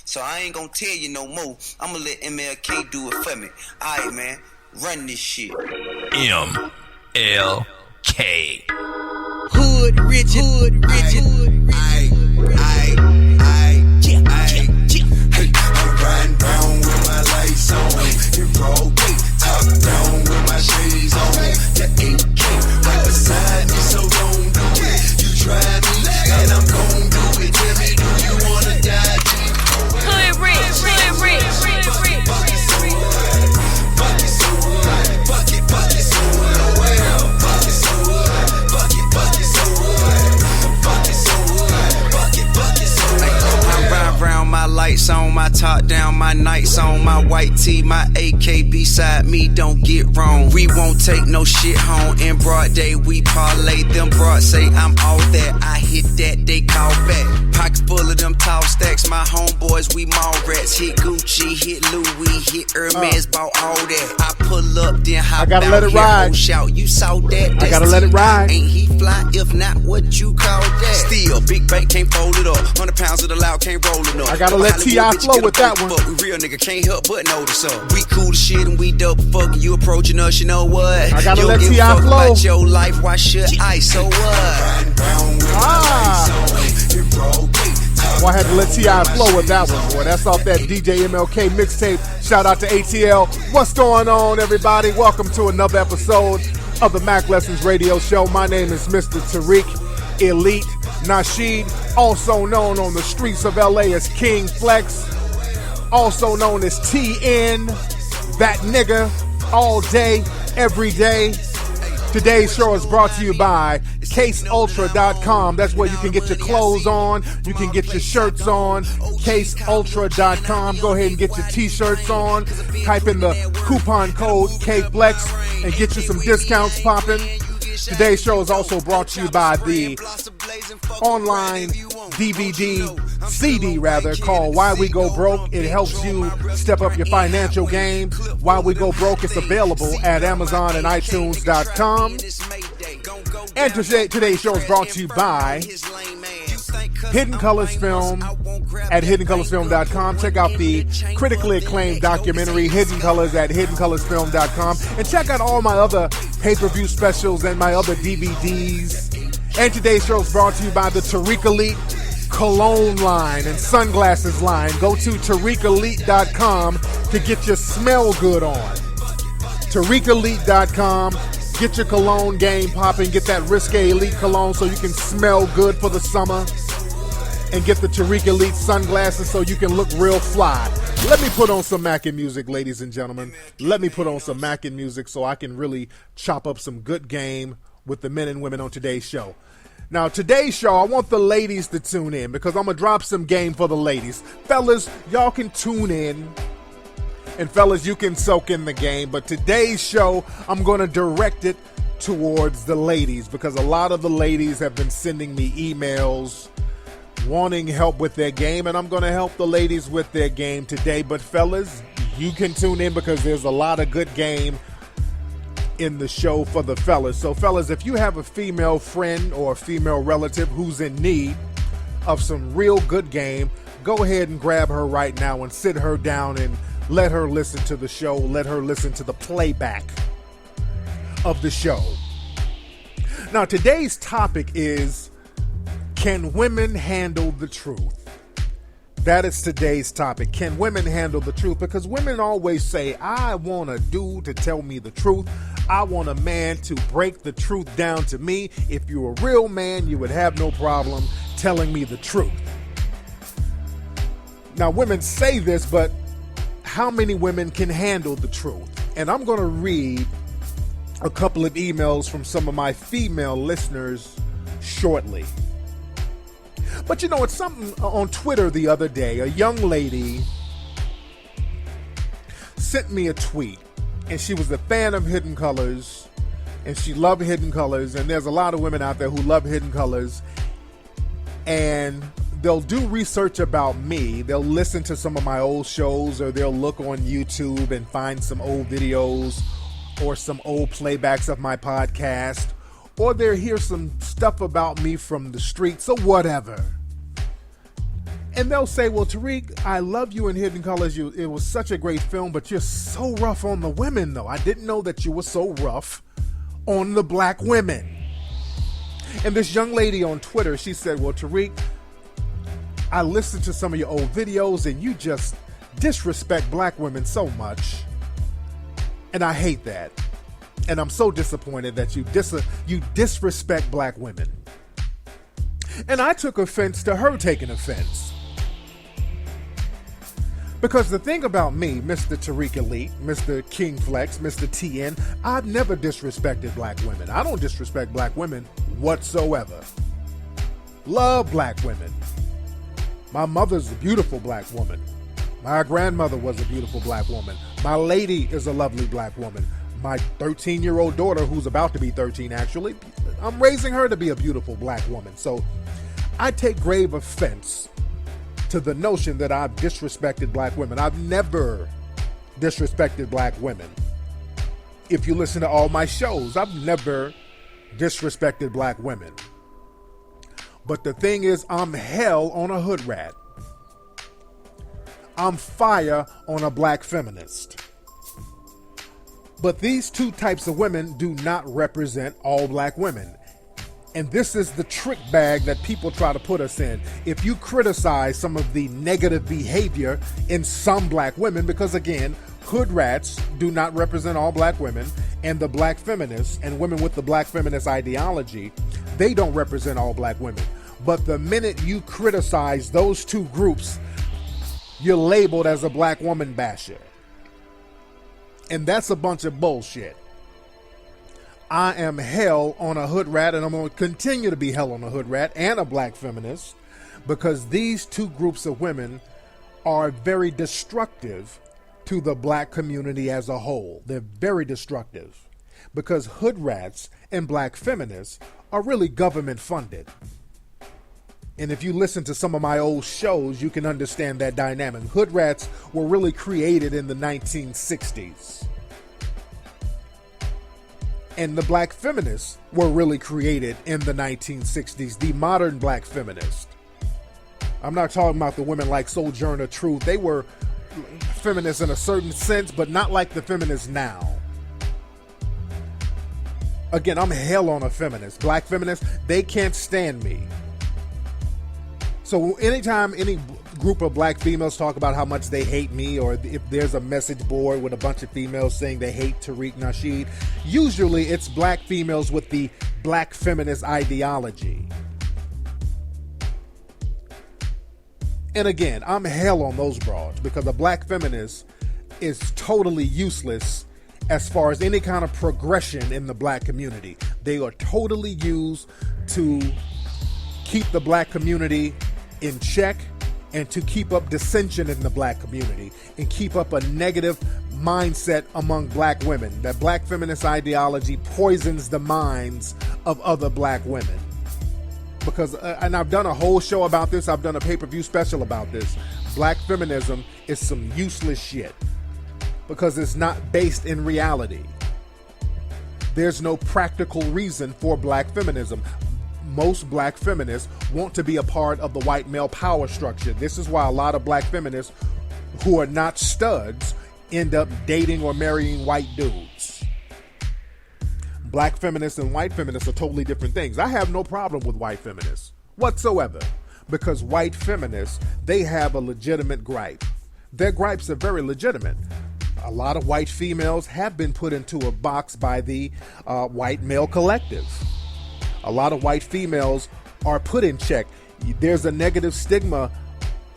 So I ain't gonna tell you no more. I'ma let MLK do it for me. Alright, man. Run this shit. MLK. Hood rich, hood rich, hood rich. Hey, I'm riding down with my lights on. In broad day, top down with my shades on. The AK right beside me, so don't do it. You try me, and I'm gon' do it. Tell me, do you wanna die? Hood rich, hood rich, hood rich. Bucket so wood, bucket so wood, bucket so wood. Well, bucket so wood, bucket so wood, bucket so wood, bucket so wood. I ride round, my lights on, my top down, my nights on, my white tee, my AK beside me, don't get wrong. We won't take no shit home. In broad day, we parlay. Them broad say I'm all that. I hit that, they call back. Pockets full of them tall stacks. My homeboys, we mall rats. Hit Gucci, hit Louis, hit Hermes, bought all that. I pull up, then hop I gotta out let it here, ride. oh, shout, you saw that? I gotta let it ride. Ain't he fly? If not, what you call that? Still, big bank can't fold it up. 100 pounds of the loud can't roll it up. I gotta let T.I. flow with that one. We real nigga can't help but notice up. We cool as shit and we dope fuck. You approaching us, you know what? I gotta you let give a T.I. fuck flow. about your life, why should I? So what? Well, I had to let T.I. flow with that one, boy. That's off that DJ MLK mixtape. Shout out to ATL. What's going on, everybody? Welcome to another episode of the Mack Lessons Radio Show. My name is Mr. Tariq Elite Nasheed, also known on the streets of LA as King Flex, also known as TN, that nigga, all day, every day. Today's show is brought to you by CaseUltra.com. That's where you can get your clothes on. You can get your shirts on. CaseUltra.com. Go ahead and get your t-shirts on. Type in the coupon code KFLEX and get you some discounts popping. Today's show is also brought to you by the online DVD, CD rather, called Why We Go Broke. It helps you step up your financial game. Why We Go Broke is available at Amazon and iTunes.com. And today's show is brought to you by Hidden Colors Film at HiddenColorsFilm.com. Check out the critically acclaimed documentary Hidden Colors at HiddenColorsFilm.com. And check out all my other pay-per-view specials and my other DVDs. And today's show is brought to you by the Tariq Elite cologne line and sunglasses line. Go to TariqElite.com to get your smell good on. TariqElite.com. Get your cologne game popping. Get that Risque Elite cologne so you can smell good for the summer. And get the Tariq Elite sunglasses so you can look real fly. Let me put on some Mackin' music, ladies and gentlemen. Let me put on some Mackin' music so I can really chop up some good game with the men and women on today's show. Now, today's show, I want the ladies to tune in because I'm going to drop some game for the ladies. Fellas, y'all can tune in. And fellas, you can soak in the game. But today's show, I'm going to direct it towards the ladies because a lot of the ladies have been sending me emails wanting help with their game, and I'm going to help the ladies with their game today. But fellas, you can tune in because there's a lot of good game in the show for the fellas. So fellas, if you have a female friend or a female relative who's in need of some real good game, go ahead and grab her right now and sit her down and let her listen to the show. Let her listen to the playback of the show. Now, today's topic is, can women handle the truth? That is today's topic. Can women handle the truth? Because women always say, I want a dude to tell me the truth. I want a man to break the truth down to me. If you're a real man, you would have no problem telling me the truth. Now, women say this, but how many women can handle the truth? And I'm going to read a couple of emails from some of my female listeners shortly. But you know, it's something on Twitter the other day. A young lady sent me a tweet, and she was a fan of Hidden Colors, and she loved Hidden Colors, and there's a lot of women out there who love Hidden Colors, and they'll do research about me. They'll listen to some of my old shows, or they'll look on YouTube and find some old videos or some old playbacks of my podcast, or they'll hear some stuff about me from the streets or whatever. And they'll say, well, Tariq, I love you in Hidden Colors. It was such a great film, but you're so rough on the women, though. I didn't know that you were so rough on the black women. And this young lady on Twitter, she said, well, Tariq, I listened to some of your old videos and you just disrespect black women so much. And I hate that. And I'm so disappointed that you disrespect black women. And I took offense to her taking offense. Because the thing about me, Mr. Tariq Elite, Mr. King Flex, Mr. TN, I've never disrespected black women. I don't disrespect black women whatsoever. Love black women. My mother's a beautiful black woman. My grandmother was a beautiful black woman. My lady is a lovely black woman. My 13-year-old daughter, who's about to be 13 actually, I'm raising her to be a beautiful black woman. So I take grave offense to the notion that I've disrespected black women. I've never disrespected black women. If you listen to all my shows, I've never disrespected black women. But the thing is, I'm hell on a hood rat. I'm fire on a black feminist. But these two types of women do not represent all black women. And this is the trick bag that people try to put us in. If you criticize some of the negative behavior in some black women, because again, hood rats do not represent all black women, and the black feminists and women with the black feminist ideology, they don't represent all black women. But the minute you criticize those two groups, you're labeled as a black woman basher. And that's a bunch of bullshit. I am hell on a hood rat, and I'm going to continue to be hell on a hood rat and a black feminist, because these two groups of women are very destructive to the black community as a whole. They're very destructive because hood rats and black feminists are really government funded. And if you listen to some of my old shows, you can understand that dynamic. Hood rats were really created in the 1960s. And the black feminists were really created in the 1960s, the modern black feminist. I'm not talking about the women like Sojourner Truth. They were feminists in a certain sense, but not like the feminists now. Again, I'm hell on a feminist. Black feminists, they can't stand me. So anytime any group of black females talk about how much they hate me, or if there's a message board with a bunch of females saying they hate Tariq Nasheed, usually it's black females with the black feminist ideology. And again, I'm hell on those broads, because a black feminist is totally useless as far as any kind of progression in the black community. They are totally used to keep the black community in check and to keep up dissension in the black community and keep up a negative mindset among black women. That black feminist ideology poisons the minds of other black women. Because, and I've done a whole show about this, I've done a pay-per-view special about this. Black feminism is some useless shit because it's not based in reality. There's no practical reason for black feminism. Most black feminists want to be a part of the white male power structure. This is why a lot of black feminists who are not studs end up dating or marrying white dudes. Black feminists and white feminists are totally different things. I have no problem with white feminists whatsoever, because white feminists, they have a legitimate gripe. Their gripes are very legitimate. A lot of white females have been put into a box by the white male collective. A lot of white females are put in check. There's a negative stigma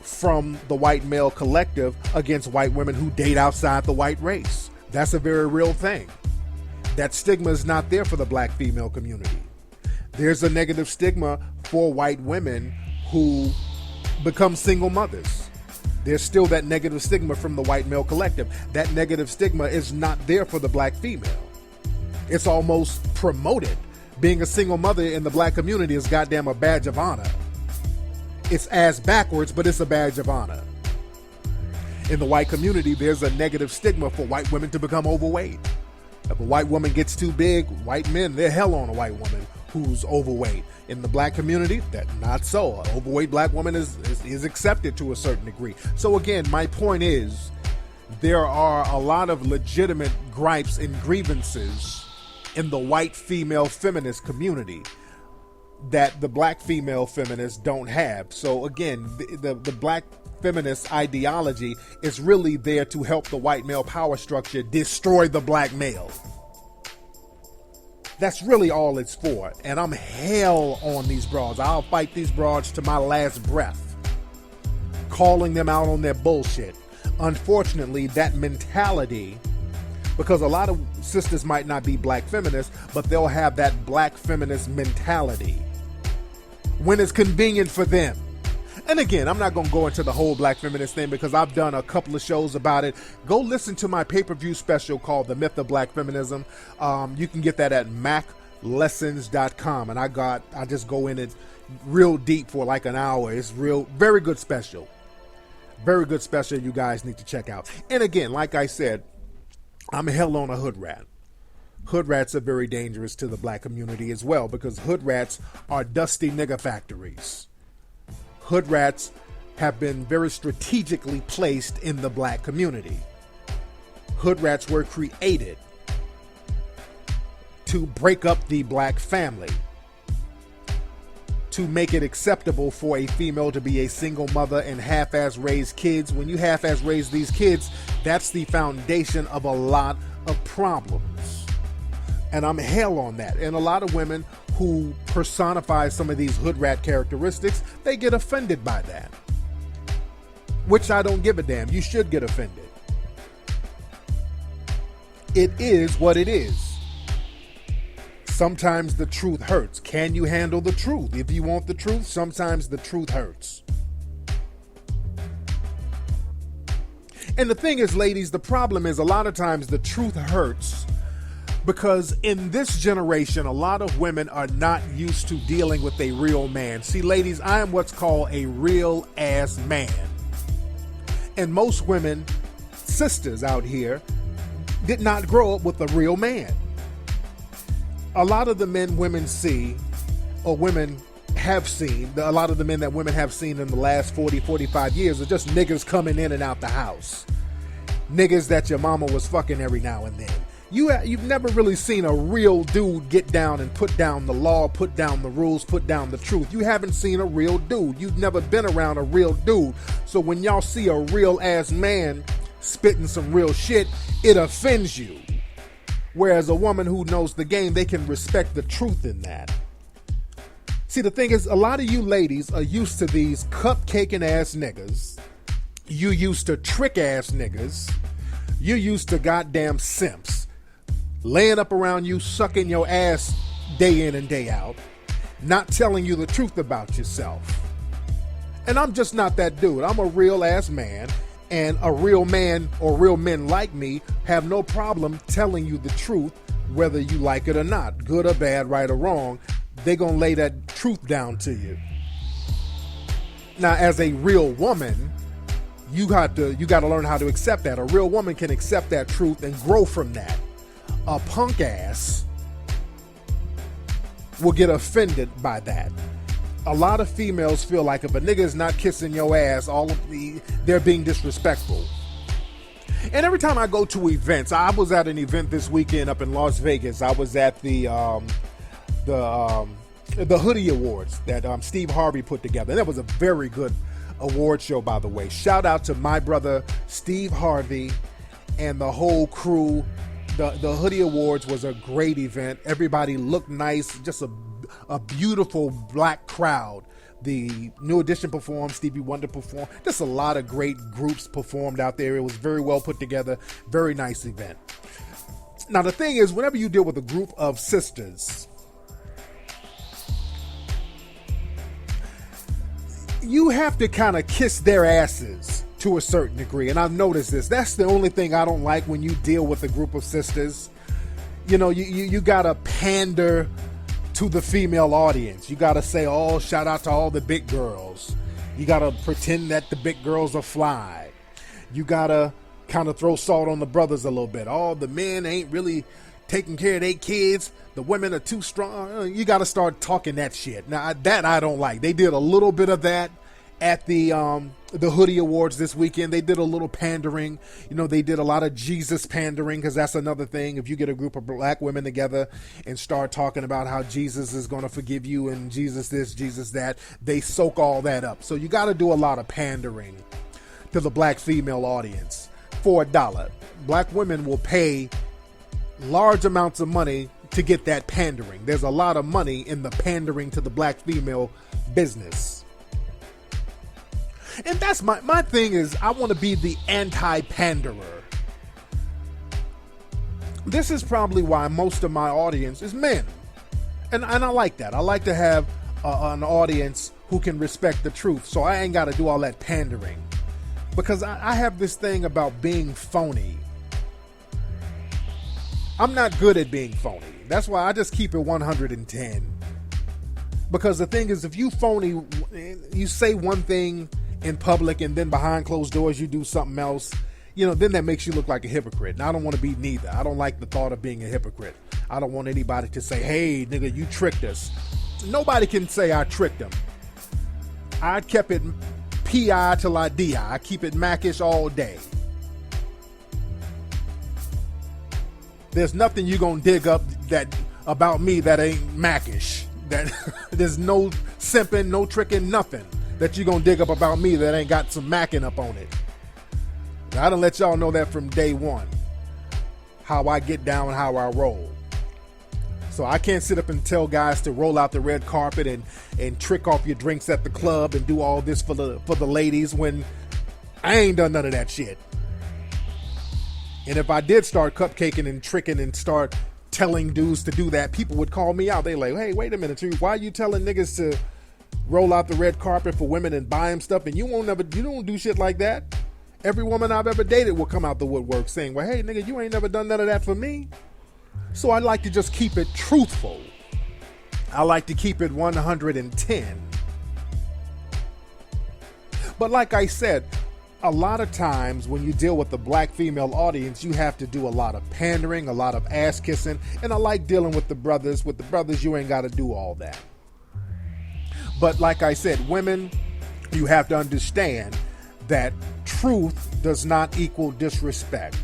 from the white male collective against white women who date outside the white race. That's a very real thing. That stigma is not there for the black female community. There's a negative stigma for white women who become single mothers. There's still that negative stigma from the white male collective. That negative stigma is not there for the black female. It's almost promoted. Being a single mother in the black community is goddamn a badge of honor. It's ass backwards, but it's a badge of honor. In the white community, there's a negative stigma for white women to become overweight. If a white woman gets too big, white men, they're hell on a white woman who's overweight. In the black community, that's not so. An overweight black woman is accepted to a certain degree. So again, my point is, there are a lot of legitimate gripes and grievances in the white female feminist community that the black female feminists don't have. So again, the black feminist ideology is really there to help the white male power structure destroy the black male. That's really all it's for. And I'm hell on these broads. I'll fight these broads to my last breath, calling them out on their bullshit. Unfortunately, that mentality, because a lot of sisters might not be black feminists, but they'll have that black feminist mentality when it's convenient for them. And again, I'm not going to go into the whole black feminist thing because I've done a couple of shows about it. Go listen to my pay-per-view special called The Myth of Black Feminism. You can get that at MackLessons.com. And I just go in it real deep for like an hour. It's very good special. Very good special you guys need to check out. And again, like I said, I'm hell on a hood rat. Hood rats are very dangerous to the black community as well because hood rats are dusty nigger factories. Hood rats have been very strategically placed in the black community. Hood rats were created to break up the black family, to make it acceptable for a female to be a single mother and half-ass raise kids. When you half-ass raise these kids, that's the foundation of a lot of problems. And I'm hell on that. And a lot of women who personify some of these hood rat characteristics, they get offended by that. Which I don't give a damn. You should get offended. It is what it is. Sometimes the truth hurts. Can you handle the truth? If you want the truth, sometimes the truth hurts. And the thing is, ladies, the problem is a lot of times the truth hurts because in this generation, a lot of women are not used to dealing with a real man. See, ladies, I am what's called a real ass man. And most women, sisters out here, did not grow up with a real man. A lot of the men women see, or women have seen, a lot of the men that women have seen in the last 40, 45 years are just niggas coming in and out the house. Niggas that your mama was fucking every now and then. You've never really seen a real dude get down and put down the law, put down the rules, put down the truth. You haven't seen a real dude. You've never been around a real dude. So when y'all see a real ass man spitting some real shit, it offends you. Whereas a woman who knows the game, they can respect the truth in that. See, the thing is, a lot of you ladies are used to these cupcaking ass niggas. You used to trick ass niggas. You used to goddamn simps. Laying up around you, sucking your ass day in and day out, not telling you the truth about yourself. And I'm just not that dude. I'm a real ass man, and a real man or real men like me have no problem telling you the truth, whether you like it or not, good or bad, right or wrong. They're gonna lay that truth down to you. Now, as a real woman, you got to learn how to accept that. A real woman can accept that truth and grow from that. A punk ass will get offended by that. A lot of females feel like if a nigga is not kissing your ass, they're being disrespectful. And every time I go to events, I was at an event this weekend up in Las Vegas. I was at the Hoodie Awards that Steve Harvey put together. And that was a very good award show, by the way. Shout out to my brother Steve Harvey and the whole crew. The Hoodie Awards was a great event. Everybody looked nice. Just a beautiful black crowd. The New Edition performed. Stevie Wonder performed. Just a lot of great groups performed out there. It was very well put together. Very nice event. Now, the thing is, whenever you deal with a group of sisters, you have to kind of kiss their asses to a certain degree. And I've noticed this. That's the only thing I don't like when you deal with a group of sisters. You know, you gotta pander to the female audience. You gotta say, oh, shout out to all the big girls. You gotta pretend that the big girls are fly. You gotta kind of throw salt on the brothers a little bit. Oh, the men ain't really taking care of their kids. The women are too strong. You got to start talking that shit. Now, that I don't like. They did a little bit of that at the Hoodie Awards this weekend. They did a little pandering. You know, they did a lot of Jesus pandering, because that's another thing. If you get a group of black women together and start talking about how Jesus is going to forgive you and Jesus this, Jesus that, they soak all that up. So you got to do a lot of pandering to the black female audience for $1. Black women will pay large amounts of money to get that pandering. There's a lot of money in the pandering to the black female business. And that's my thing is, I want to be the anti-panderer. This is probably why most of my audience is men. And I like that. I like to have an audience who can respect the truth. So I ain't got to do all that pandering. Because I have this thing about being phony. I'm not good at being phony. That's why I just keep it 110. Because the thing is, if you phony, you say one thing in public and then behind closed doors you do something else, you know, then that makes you look like a hypocrite. And I don't want to be neither. I don't like the thought of being a hypocrite. I don't want anybody to say, hey, nigga, you tricked us. Nobody can say I tricked them. I kept it P.I. till I D.I. I keep it Mackish all day. There's nothing you gonna dig up that about me that ain't Mackish. That there's no simping, no tricking, nothing that you gonna dig up about me that ain't got some macking up on it. Now, I done let y'all know that from day one. How I get down, how I roll. So I can't sit up and tell guys to roll out the red carpet and trick off your drinks at the club and do all this for the ladies when I ain't done none of that shit. And if I did start cupcaking and tricking and start telling dudes to do that, people would call me out. They like, hey, wait a minute, why are you telling niggas to roll out the red carpet for women and buy them stuff, and you don't do shit like that? Every woman I've ever dated will come out the woodwork saying, well, hey, nigga, you ain't never done none of that for me. So I like to just keep it truthful. I like to keep it 110. But like I said, a lot of times when you deal with the black female audience, you have to do a lot of pandering, a lot of ass kissing, and I like dealing with the brothers. With the brothers, you ain't got to do all that. But like I said, women, you have to understand that truth does not equal disrespect.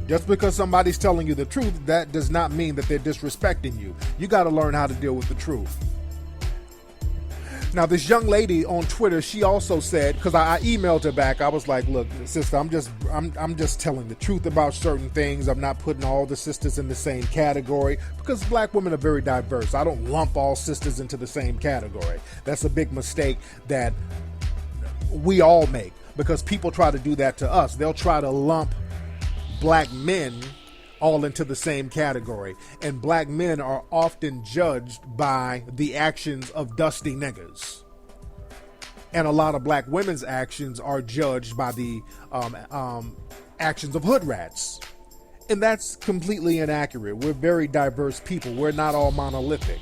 Just because somebody's telling you the truth, that does not mean that they're disrespecting you. You got to learn how to deal with the truth. Now, this young lady on Twitter, she also said, because I emailed her back, I was like, look, sister, I'm just telling the truth about certain things. I'm not putting all the sisters in the same category, because black women are very diverse. I don't lump all sisters into the same category. That's a big mistake that we all make, because people try to do that to us. They'll try to lump black men all into the same category, and black men are often judged by the actions of dusty niggas, and a lot of black women's actions are judged by the actions of hood rats, and that's completely inaccurate. We're very diverse people. We're not all monolithic.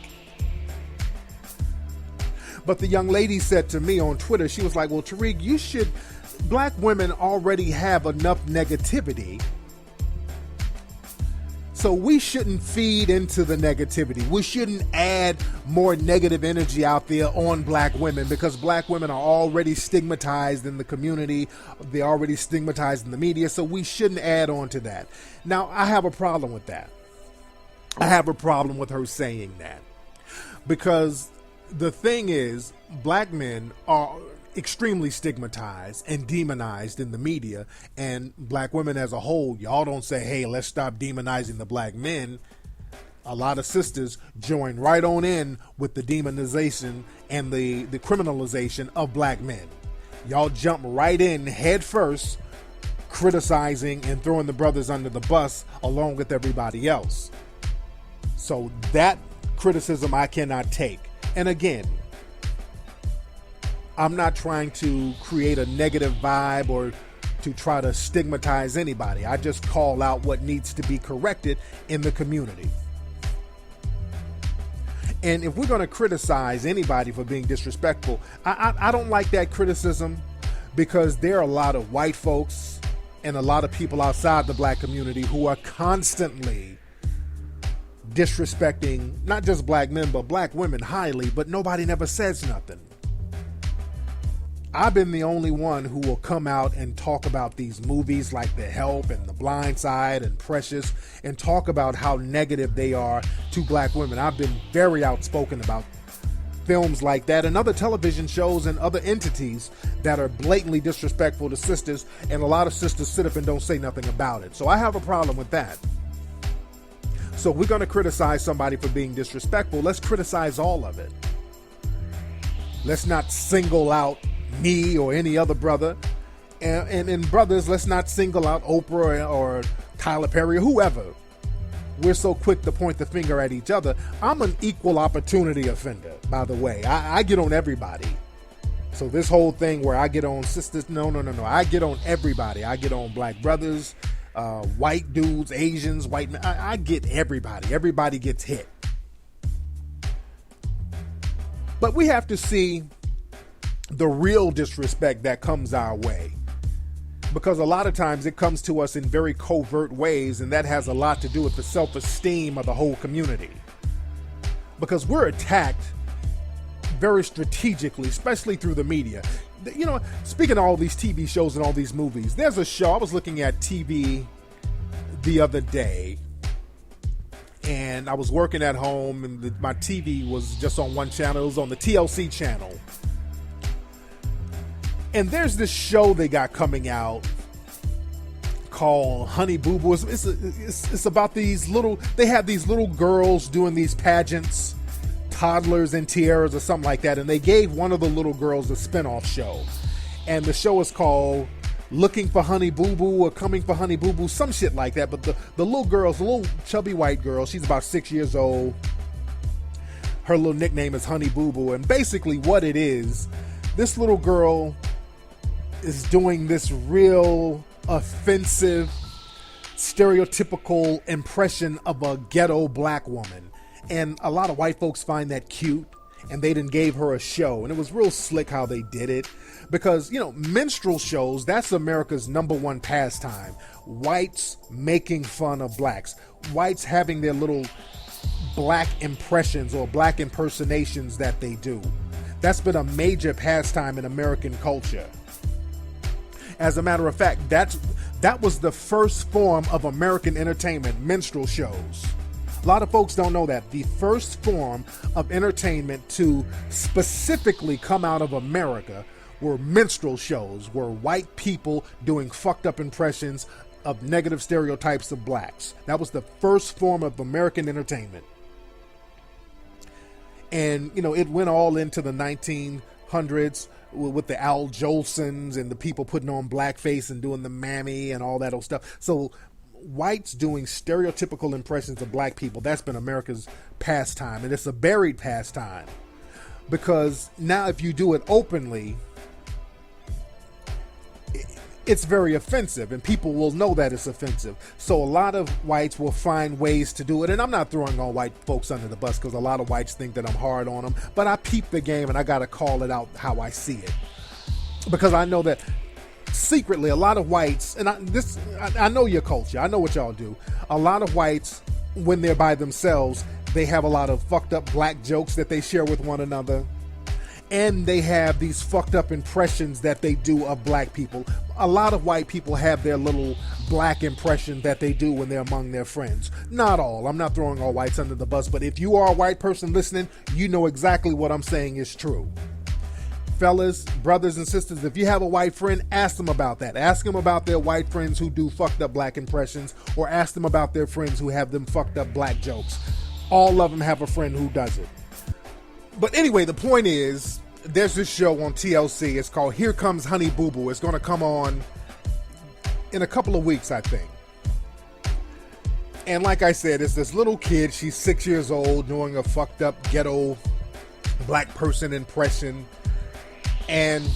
But the young lady said to me on Twitter, she was like, well, Tariq, black women already have enough negativity, so we shouldn't feed into the negativity. We shouldn't add more negative energy out there on black women, because black women are already stigmatized in the community. They're already stigmatized in the media, so we shouldn't add on to that. Now, I have a problem with that. I have a problem with her saying that, because the thing is, black men are extremely stigmatized and demonized in the media, and black women as a whole, y'all don't say, hey, let's stop demonizing the black men. A lot of sisters join right on in with the demonization and the criminalization of black men. Y'all jump right in head first, criticizing and throwing the brothers under the bus along with everybody else. So that criticism I cannot take. And again, I'm not trying to create a negative vibe or to try to stigmatize anybody. I just call out what needs to be corrected in the community. And if we're going to criticize anybody for being disrespectful, I don't like that criticism, because there are a lot of white folks and a lot of people outside the black community who are constantly disrespecting not just black men but black women highly, but nobody never says nothing. I've been the only one who will come out and talk about these movies like The Help and The Blind Side and Precious, and talk about how negative they are to black women. I've been very outspoken about films like that and other television shows and other entities that are blatantly disrespectful to sisters, and a lot of sisters sit up and don't say nothing about it. So I have a problem with that. So if we're going to criticize somebody for being disrespectful, let's criticize all of it. Let's not single out me or any other brother. And brothers, let's not single out Oprah or Tyler Perry or whoever. We're so quick to point the finger at each other. I'm an equal opportunity offender, by the way. I get on everybody. So this whole thing where I get on sisters, no. I get on everybody. I get on black brothers, white dudes, Asians, white men. I get everybody. Everybody gets hit. But we have to see the real disrespect that comes our way, because a lot of times it comes to us in very covert ways, and that has a lot to do with the self-esteem of the whole community, because we're attacked very strategically, especially through the media. You know, speaking of all these TV shows and all these movies, there's a show, I was looking at TV the other day, and I was working at home, and my TV was just on one channel. It was on the TLC channel. And there's this show they got coming out called Honey Boo Boo. It's about these they have these little girls doing these pageants, toddlers and tiaras or something like that. And they gave one of the little girls a spinoff show. And the show is called Looking for Honey Boo Boo or Coming for Honey Boo Boo, some shit like that. But the little girl's a little chubby white girl. She's about 6 years old. Her little nickname is Honey Boo Boo. And basically what it is, this little girl is doing this real offensive, stereotypical impression of a ghetto black woman. And a lot of white folks find that cute, and they done gave her a show. And it was real slick how they did it, because, you know, minstrel shows, that's America's #1 pastime. Whites making fun of blacks. Whites having their little black impressions or black impersonations that they do. That's been a major pastime in American culture. As a matter of fact, that was the first form of American entertainment, minstrel shows. A lot of folks don't know that. The first form of entertainment to specifically come out of America were minstrel shows, were white people doing fucked up impressions of negative stereotypes of blacks. That was the first form of American entertainment. And, you know, it went all into the 1900s with the Al Jolsons and the people putting on blackface and doing the mammy and all that old stuff. So whites doing stereotypical impressions of black people, that's been America's pastime. And it's a buried pastime, because now if you do it openly, it's very offensive, and people will know that it's offensive. So a lot of whites will find ways to do it. And I'm not throwing all white folks under the bus, because a lot of whites think that I'm hard on them. But I peep the game, and I got to call it out how I see it. Because I know that secretly a lot of whites, and I know your culture, I know what y'all do. A lot of whites, when they're by themselves, they have a lot of fucked up black jokes that they share with one another. And they have these fucked up impressions that they do of black people. A lot of white people have their little black impression that they do when they're among their friends. Not all. I'm not throwing all whites under the bus, but if you are a white person listening, you know exactly what I'm saying is true. Fellas, brothers and sisters, if you have a white friend, ask them about that. Ask them about their white friends who do fucked up black impressions, or ask them about their friends who have them fucked up black jokes. All of them have a friend who does it. But anyway, the point is, there's this show on TLC. It's called Here Comes Honey Boo Boo. It's going to come on in a couple of weeks, I think. And like I said, it's this little kid. She's 6 years old, doing a fucked up ghetto black person impression. And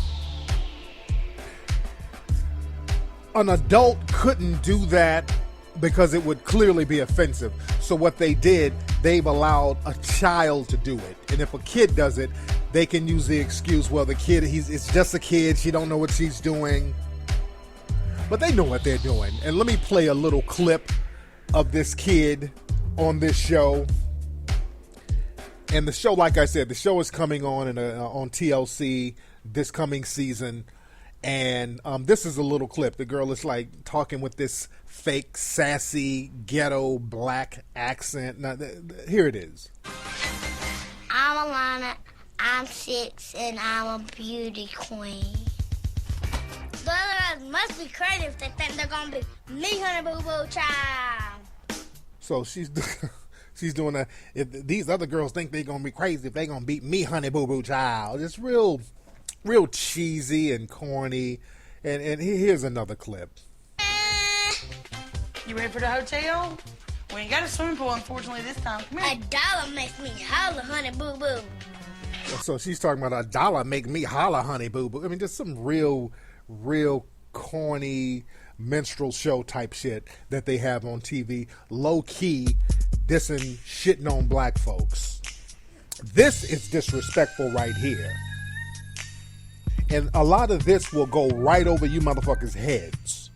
an adult couldn't do that because it would clearly be offensive. So what they did, they've allowed a child to do it. And if a kid does it, they can use the excuse, well, the kid, it's just a kid, she don't know what she's doing. but they know what they're doing. And let me play a little clip of this kid on this show. And the show, like I said, the show is coming on on TLC this coming season. And this is a little clip. The girl is like talking with this fake, sassy, ghetto, black accent. Now, here it is. I'm Alana, I'm 6, and I'm a beauty queen. The other girls must be crazy if they think they're going to be me, honey, boo-boo, child. So she's doing that. If these other girls think they're going to be crazy if they're going to beat me, honey, boo-boo, child. It's real cheesy and corny. And here's another clip. You ready for the hotel? We ain't got a swimming pool, unfortunately, this time. Come here. $1 makes me holler, honey, boo-boo. So she's talking about $1 make me holler, honey, boo-boo. I mean, just some real corny minstrel show type shit that they have on TV. Low-key dissing, shitting on black folks. This is disrespectful right here. And a lot of this will go right over you motherfuckers' heads.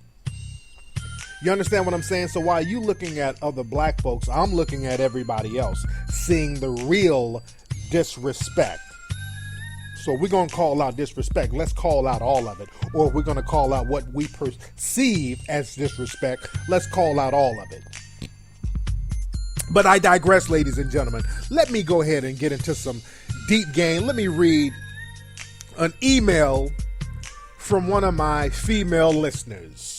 You understand what I'm saying? So while you looking at other black folks, I'm looking at everybody else, seeing the real disrespect. So we're going to call out disrespect. Let's call out all of it. Or we're going to call out what we perceive as disrespect. Let's call out all of it. But I digress, ladies and gentlemen. Let me go ahead and get into some deep game. Let me read an email from one of my female listeners.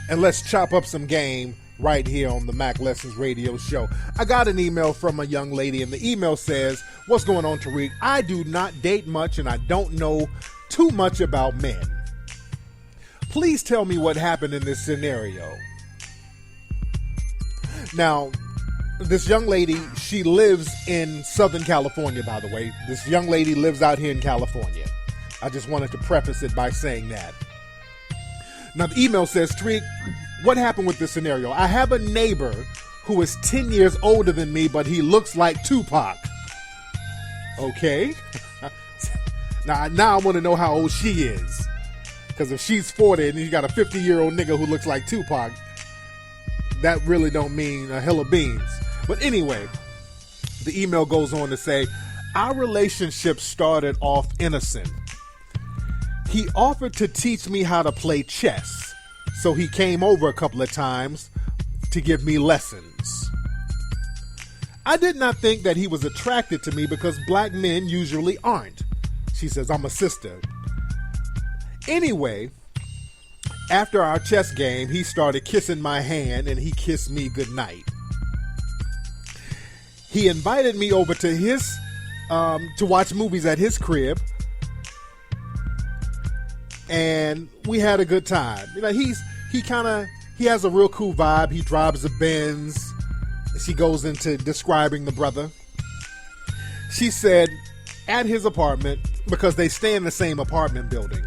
And let's chop up some game right here on the Mack Lessons Radio show. I got an email from a young lady, and the email says, "What's going on, Tariq? I do not date much, and I don't know too much about men. Please tell me what happened in this scenario." Now, this young lady, she lives in Southern California, by the way. This young lady lives out here in California. I just wanted to preface it by saying that. Now, the email says, "Tariq, what happened with this scenario? I have a neighbor who is 10 years older than me, but he looks like Tupac." Okay. Now I want to know how old she is. Because if she's 40 and you got a 50-year-old nigga who looks like Tupac, that really don't mean a hill of beans. But anyway, the email goes on to say, "Our relationship started off innocent. He offered to teach me how to play chess, so he came over a couple of times to give me lessons. I did not think that he was attracted to me because black men usually aren't." She says, "I'm a sister." Anyway, after our chess game, he started kissing my hand and he kissed me goodnight. He invited me over to his, to watch movies at his crib. And we had a good time. You know, he has a real cool vibe. He drives a Benz. She goes into describing the brother. She said at his apartment, because they stay in the same apartment building,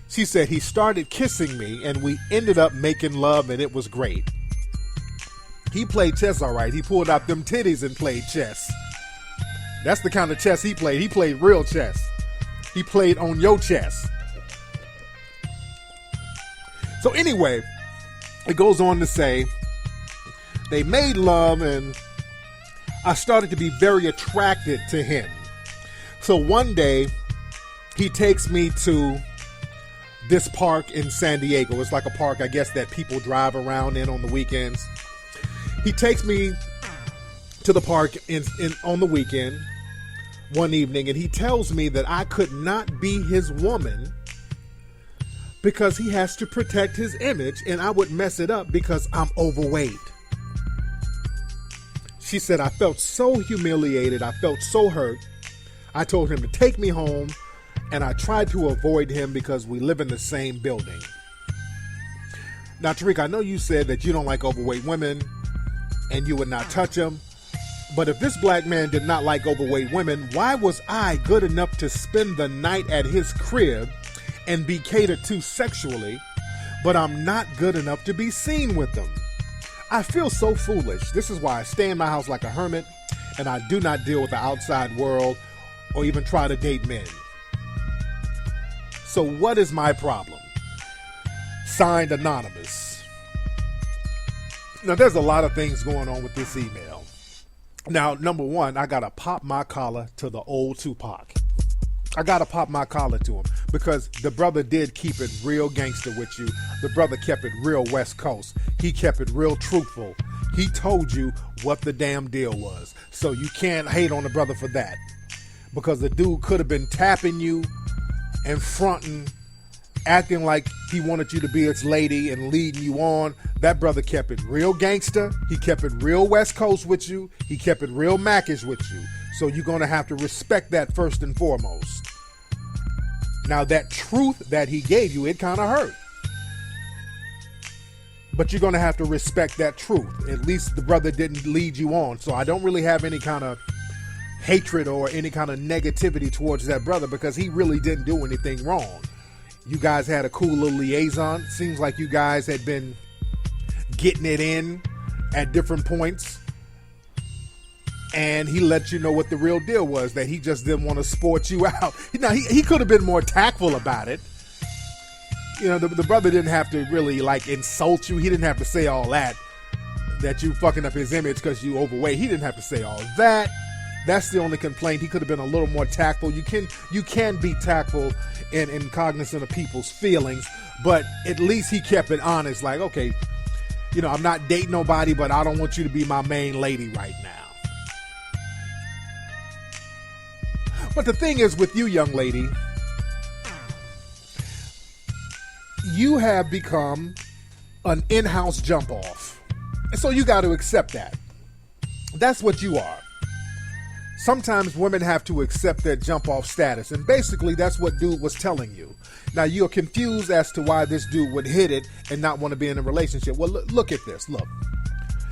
she said he started kissing me and we ended up making love and it was great. He played chess all right. He pulled out them titties and played chess. That's the kind of chess he played. He played real chess. He played on your chess. So anyway, it goes on to say, they made love and I started to be very attracted to him. So one day, he takes me to this park in San Diego. It's like a park, I guess, that people drive around in on the weekends. He takes me to the park on the weekend one evening, and he tells me that I could not be his woman because he has to protect his image and I would mess it up because I'm overweight. She said, I felt so humiliated. I felt so hurt. I told him to take me home and I tried to avoid him because we live in the same building. Now, Tariq, I know you said that you don't like overweight women and you would not touch them. But if this black man did not like overweight women, why was I good enough to spend the night at his crib and be catered to sexually, but I'm not good enough to be seen with them? I feel so foolish. This is why I stay in my house like a hermit and I do not deal with the outside world or even try to date men. So what is my problem? Signed anonymous. Now, there's a lot of things going on with this email. Now, number one, I got to pop my collar to the old Tupac. I got to pop my collar to him because the brother did keep it real gangster with you. The brother kept it real West Coast. He kept it real truthful. He told you what the damn deal was. So you can't hate on the brother for that. Because the dude could have been tapping you and fronting, acting like he wanted you to be his lady and leading you on. That brother kept it real gangster. He kept it real West Coast with you. He kept it real Mackish with you. So you're going to have to respect that first and foremost. Now, that truth that he gave you, it kind of hurt. But you're going to have to respect that truth. At least the brother didn't lead you on. So I don't really have any kind of hatred or any kind of negativity towards that brother because he really didn't do anything wrong. You guys had a cool little liaison. Seems like you guys had been getting it in at different points. And he let you know what the real deal was, that he just didn't want to sport you out. Now, he could have been more tactful about it. You know, the brother didn't have to really, like, insult you. He didn't have to say all that you fucking up his image because you overweight. He didn't have to say all that. That's the only complaint. He could have been a little more tactful. You can be tactful and cognizant of people's feelings, but at least he kept it honest. Like, okay, you know, I'm not dating nobody, but I don't want you to be my main lady right now. But the thing is with you, young lady, you have become an in-house jump off. And so you got to accept that. That's what you are. Sometimes women have to accept their jump off status. And basically that's what dude was telling you. Now you're confused as to why this dude would hit it and not want to be in a relationship. Well, look at this. Look.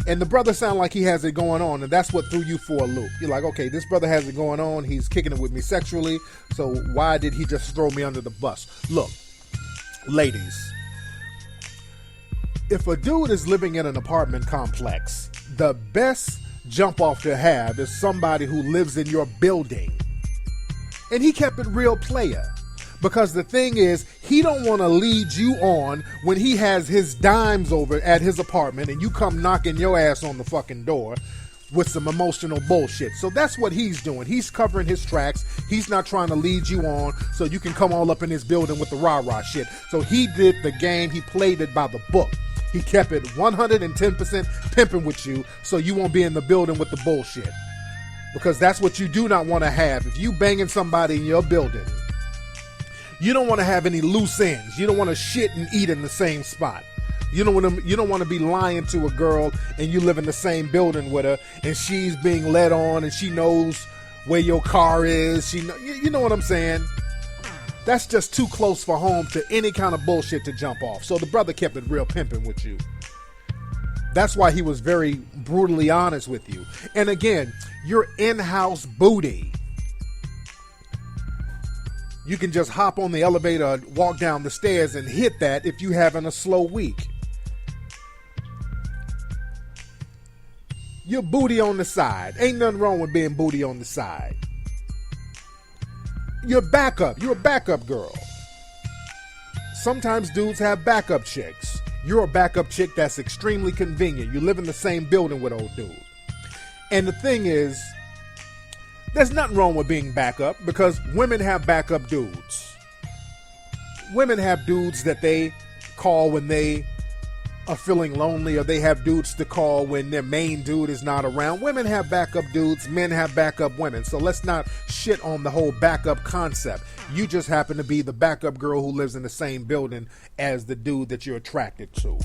And the brother sound like he has it going on, and that's what threw you for a loop. You're like, okay, this brother has it going on. He's kicking it with me sexually. So why did he just throw me under the bus? Look, ladies, if a dude is living in an apartment complex, the best jump off to have is somebody who lives in your building. And he kept it real player. Because the thing is, he don't want to lead you on when he has his dimes over at his apartment and you come knocking your ass on the fucking door with some emotional bullshit. So that's what he's doing. He's covering his tracks. He's not trying to lead you on so you can come all up in his building with the rah-rah shit. So he did the game. He played it by the book. He kept it 110% pimping with you so you won't be in the building with the bullshit. Because that's what you do not want to have. If you banging somebody in your building, you don't want to have any loose ends. You don't want to shit and eat in the same spot. You don't want to be lying to a girl and you live in the same building with her and she's being led on and she knows where your car is. You know what I'm saying? That's just too close for home to any kind of bullshit to jump off. So the brother kept it real pimping with you. That's why he was very brutally honest with you. And again, your in-house booty. You can just hop on the elevator, walk down the stairs, and hit that if you having a slow week. Your booty on the side. Ain't nothing wrong with being booty on the side. You're backup. You're a backup girl. Sometimes dudes have backup chicks. You're a backup chick that's extremely convenient. You live in the same building with old dude. And the thing is, there's nothing wrong with being backup because women have backup dudes. Women have dudes that they call when they are feeling lonely, or they have dudes to call when their main dude is not around. Women have backup dudes, men have backup women. So let's not shit on the whole backup concept. You just happen to be the backup girl who lives in the same building as the dude that you're attracted to.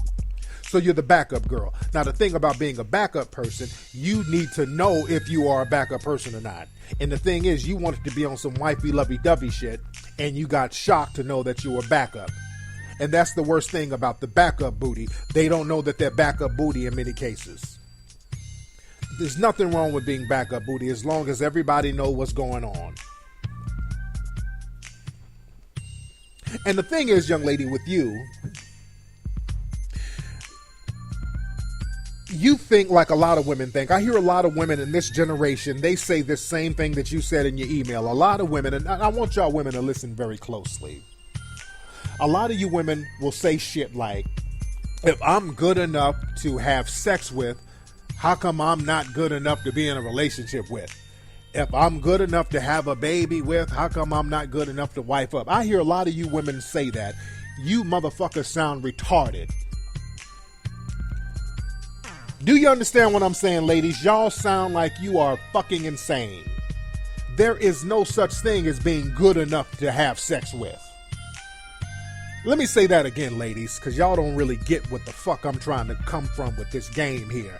So you're the backup girl. Now, the thing about being a backup person, you need to know if you are a backup person or not. And the thing is, you wanted to be on some wifey lovey-dovey shit, and you got shocked to know that you were backup. And that's the worst thing about the backup booty. They don't know that they're backup booty in many cases. There's nothing wrong with being backup booty as long as everybody knows what's going on. And the thing is, young lady, with you, you think like a lot of women think. I hear a lot of women in this generation, they say the same thing that you said in your email. A lot of women, and I want y'all women to listen very closely. A lot of you women will say shit like, if I'm good enough to have sex with, how come I'm not good enough to be in a relationship with? If I'm good enough to have a baby with, how come I'm not good enough to wife up? I hear a lot of you women say that. You motherfuckers sound retarded. Do you understand what I'm saying, ladies? Y'all sound like you are fucking insane. There is no such thing as being good enough to have sex with. Let me say that again, ladies, because y'all don't really get what the fuck I'm trying to come from with this game here.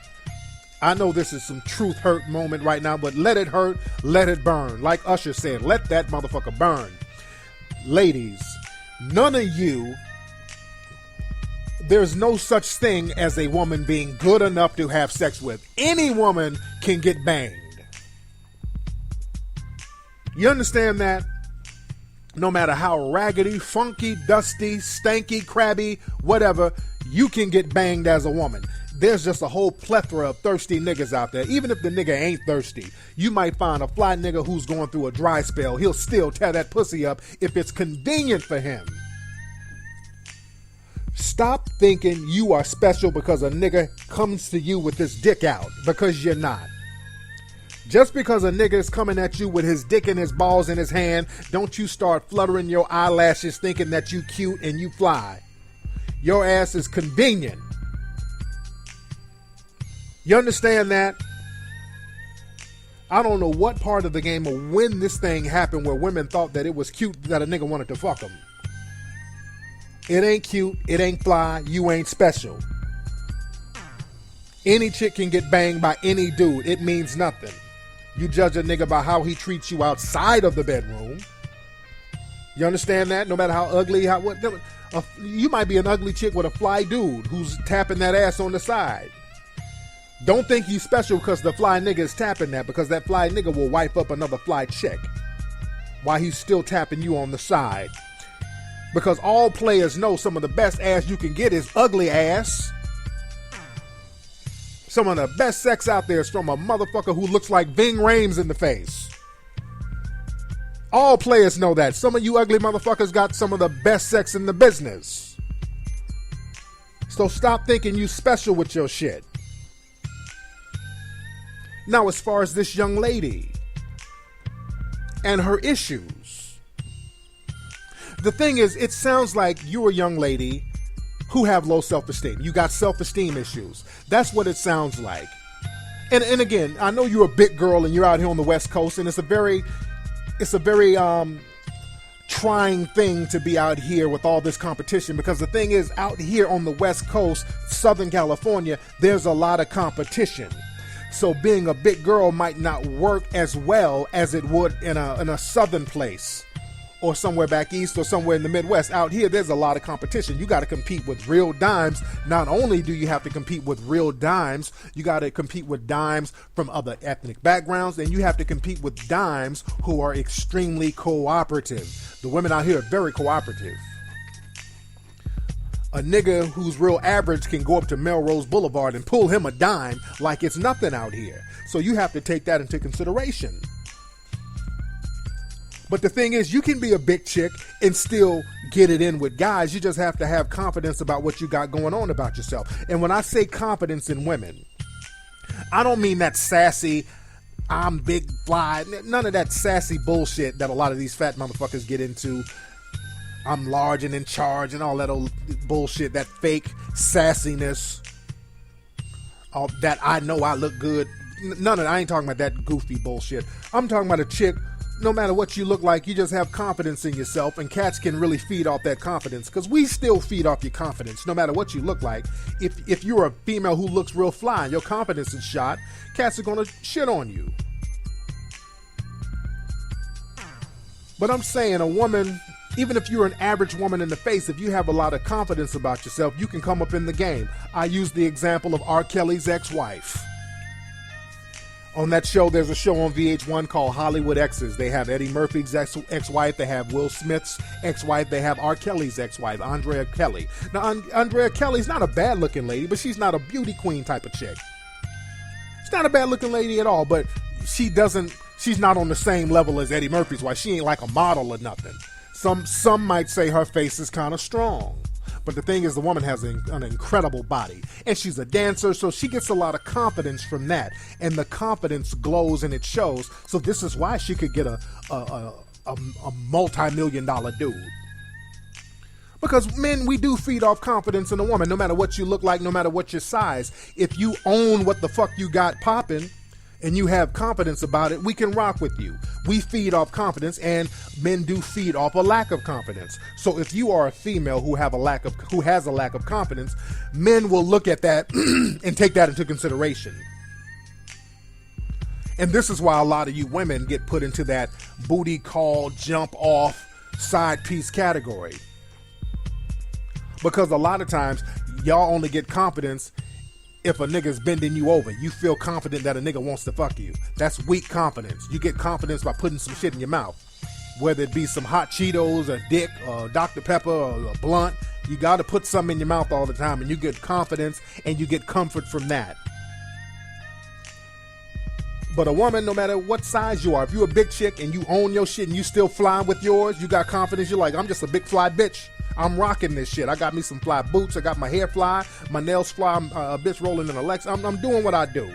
I know this is some truth hurt moment right now, but let it hurt, let it burn. Like Usher said, let that motherfucker burn. Ladies, none of you, there's no such thing as a woman being good enough to have sex with. Any woman can get banged. You understand that? No matter how raggedy, funky, dusty, stanky, crabby, whatever, you can get banged as a woman. There's just a whole plethora of thirsty niggas out there. Even if the nigga ain't thirsty, you might find a fly nigga who's going through a dry spell. He'll still tear that pussy up if it's convenient for him. Stop thinking you are special because a nigga comes to you with his dick out, because you're not. Just because a nigga is coming at you with his dick and his balls in his hand, don't you start fluttering your eyelashes thinking that you cute and you fly. Your ass is convenient. You understand that? I don't know what part of the game or when this thing happened where women thought that it was cute that a nigga wanted to fuck them. It ain't cute. It ain't fly. You ain't special. Any chick can get banged by any dude. It means nothing. You judge a nigga by how he treats you outside of the bedroom. You understand that? No matter how ugly, you might be an ugly chick with a fly dude who's tapping that ass on the side. Don't think you special because the fly nigga is tapping that, because that fly nigga will wipe up another fly chick while he's still tapping you on the side. Because all players know some of the best ass you can get is ugly ass. Some of the best sex out there is from a motherfucker who looks like Ving Rhames in the face. All players know that. Some of you ugly motherfuckers got some of the best sex in the business. So stop thinking you special with your shit. Now, as far as this young lady and her issues, the thing is, it sounds like you're a young lady who have low self-esteem. You got self-esteem issues. That's what it sounds like. And again, I know you're a big girl and you're out here on the West Coast, and it's a very trying thing to be out here with all this competition, because the thing is, out here on the West Coast, Southern California, there's a lot of competition. So being a big girl might not work as well as it would in a southern place or somewhere back east or somewhere in the Midwest. Out here, there's a lot of competition. You got to compete with real dimes. Not only do you have to compete with real dimes, you got to compete with dimes from other ethnic backgrounds, and you have to compete with dimes who are extremely cooperative. The women out here are very cooperative. A nigga who's real average can go up to Melrose Boulevard and pull him a dime like it's nothing out here. So you have to take that into consideration. But the thing is, you can be a big chick and still get it in with guys. You just have to have confidence about what you got going on about yourself. And when I say confidence in women, I don't mean that sassy, I'm big fly, none of that sassy bullshit that a lot of these fat motherfuckers get into. I'm large and in charge and all that old bullshit, that fake sassiness, all that I know I look good. None of that. I ain't talking about that goofy bullshit. I'm talking about a chick, no matter what you look like, you just have confidence in yourself, and cats can really feed off that confidence, because we still feed off your confidence no matter what you look like. If you're a female who looks real fly and your confidence is shot, cats are going to shit on you. But I'm saying a woman, even if you're an average woman in the face, if you have a lot of confidence about yourself, you can come up in the game. I use the example of R. Kelly's ex-wife. On that show, there's a show on VH1 called Hollywood Exes. They have Eddie Murphy's ex-wife, they have Will Smith's ex-wife, they have R. Kelly's ex-wife, Andrea Kelly. Now, Andrea Kelly's not a bad-looking lady, but she's not a beauty queen type of chick. She's not a bad-looking lady at all, but she's not on the same level as Eddie Murphy's wife. She ain't like a model or nothing. Some might say her face is kind of strong. But the thing is, the woman has an incredible body. And she's a dancer, so she gets a lot of confidence from that. And the confidence glows and it shows. So this is why she could get a multi-million-dollar dude. Because men, we do feed off confidence in a woman, no matter what you look like, no matter what your size. If you own what the fuck you got popping, and you have confidence about it, we can rock with you. We feed off confidence, and men do feed off a lack of confidence. So if you are a female who has a lack of confidence, men will look at that and take that into consideration. And this is why a lot of you women get put into that booty call, jump off, side piece category. Because a lot of times, y'all only get confidence if a nigga's bending you over. You feel confident that a nigga wants to fuck you. That's weak confidence. You get confidence by putting some shit in your mouth. Whether it be some hot Cheetos, a dick, or Dr. Pepper, or a blunt. You got to put something in your mouth all the time, and you get confidence and you get comfort from that. But a woman, no matter what size you are, if you're a big chick and you own your shit and you still flying with yours, you got confidence, you're like, I'm just a big fly bitch. I'm rocking this shit. I got me some fly boots. I got my hair fly. My nails fly. I'm a bitch rolling in a Lex. I'm doing what I do.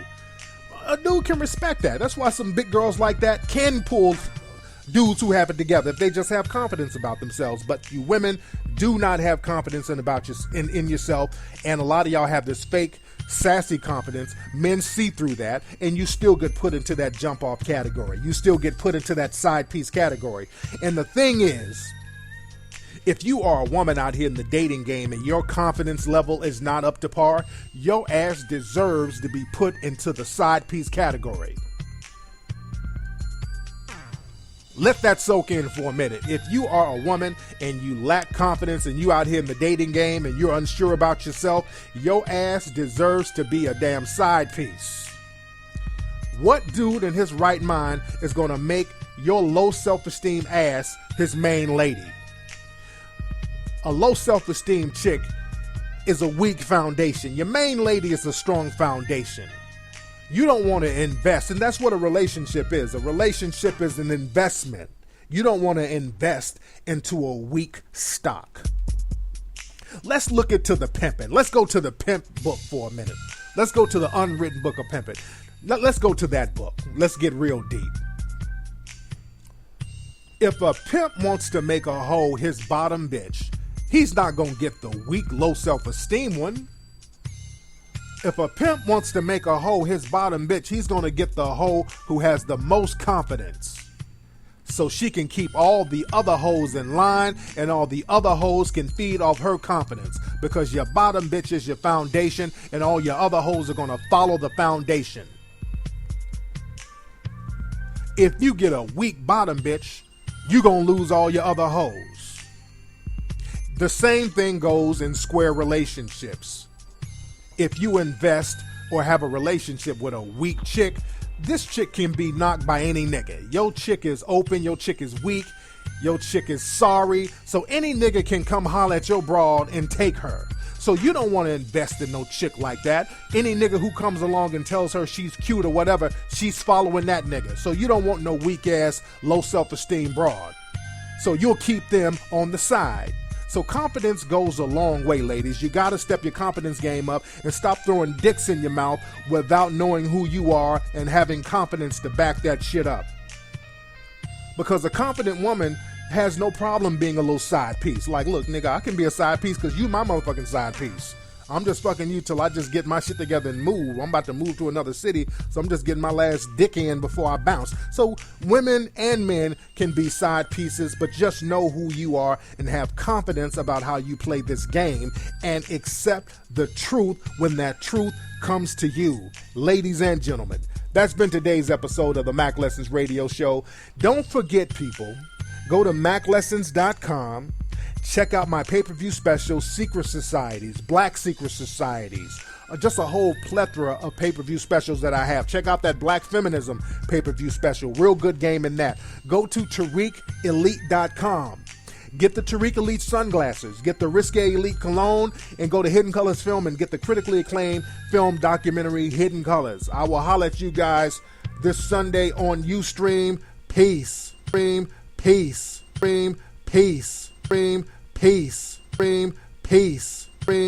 A dude can respect that. That's why some big girls like that can pull dudes who have it together if they just have confidence about themselves. But you women do not have confidence in yourself. And a lot of y'all have this fake, sassy confidence. Men see through that. And you still get put into that jump off category. You still get put into that side piece category. And the thing is, if you are a woman out here in the dating game and your confidence level is not up to par, your ass deserves to be put into the side piece category. Let that soak in for a minute. If you are a woman and you lack confidence and you out here in the dating game and you're unsure about yourself, your ass deserves to be a damn side piece. What dude in his right mind is going to make your low self-esteem ass his main lady? A low self-esteem chick is a weak foundation. Your main lady is a strong foundation. You don't want to invest, and that's what a relationship is. A relationship is an investment. You don't want to invest into a weak stock. Let's look into the pimping. Let's go to the pimp book for a minute. Let's go to the unwritten book of pimping. Let's go to that book. Let's get real deep. If a pimp wants to make a hoe his bottom bitch, he's not going to get the weak, low self-esteem one. If a pimp wants to make a hoe his bottom bitch, he's going to get the hoe who has the most confidence. So she can keep all the other hoes in line and all the other hoes can feed off her confidence. Because your bottom bitch is your foundation and all your other hoes are going to follow the foundation. If you get a weak bottom bitch, you're going to lose all your other hoes. The same thing goes in square relationships. If you invest or have a relationship with a weak chick, this chick can be knocked by any nigga. Your chick is open, your chick is weak, your chick is sorry. So any nigga can come holler at your broad and take her. So you don't want to invest in no chick like that. Any nigga who comes along and tells her she's cute or whatever, she's following that nigga. So you don't want no weak ass, low self-esteem broad. So you'll keep them on the side. So confidence goes a long way, ladies. You got to step your confidence game up and stop throwing dicks in your mouth without knowing who you are and having confidence to back that shit up. Because a confident woman has no problem being a little side piece. Like, look, nigga, I can be a side piece because you my motherfucking side piece. I'm just fucking you till I just get my shit together and move. I'm about to move to another city, so I'm just getting my last dick in before I bounce. So women and men can be side pieces, but just know who you are and have confidence about how you play this game and accept the truth when that truth comes to you. Ladies and gentlemen, that's been today's episode of the Mack Lessons Radio Show. Don't forget, people, go to MackLessons.com. Check out my pay-per-view special, Secret Societies, Black Secret Societies. Just a whole plethora of pay-per-view specials that I have. Check out that Black Feminism pay-per-view special. Real good game in that. Go to TariqElite.com. Get the Tariq Elite sunglasses. Get the Risque Elite cologne. And go to Hidden Colors Film and get the critically acclaimed film documentary, Hidden Colors. I will holler at you guys this Sunday on Ustream. Peace. Peace. Peace. Peace. Supreme peace. Supreme peace.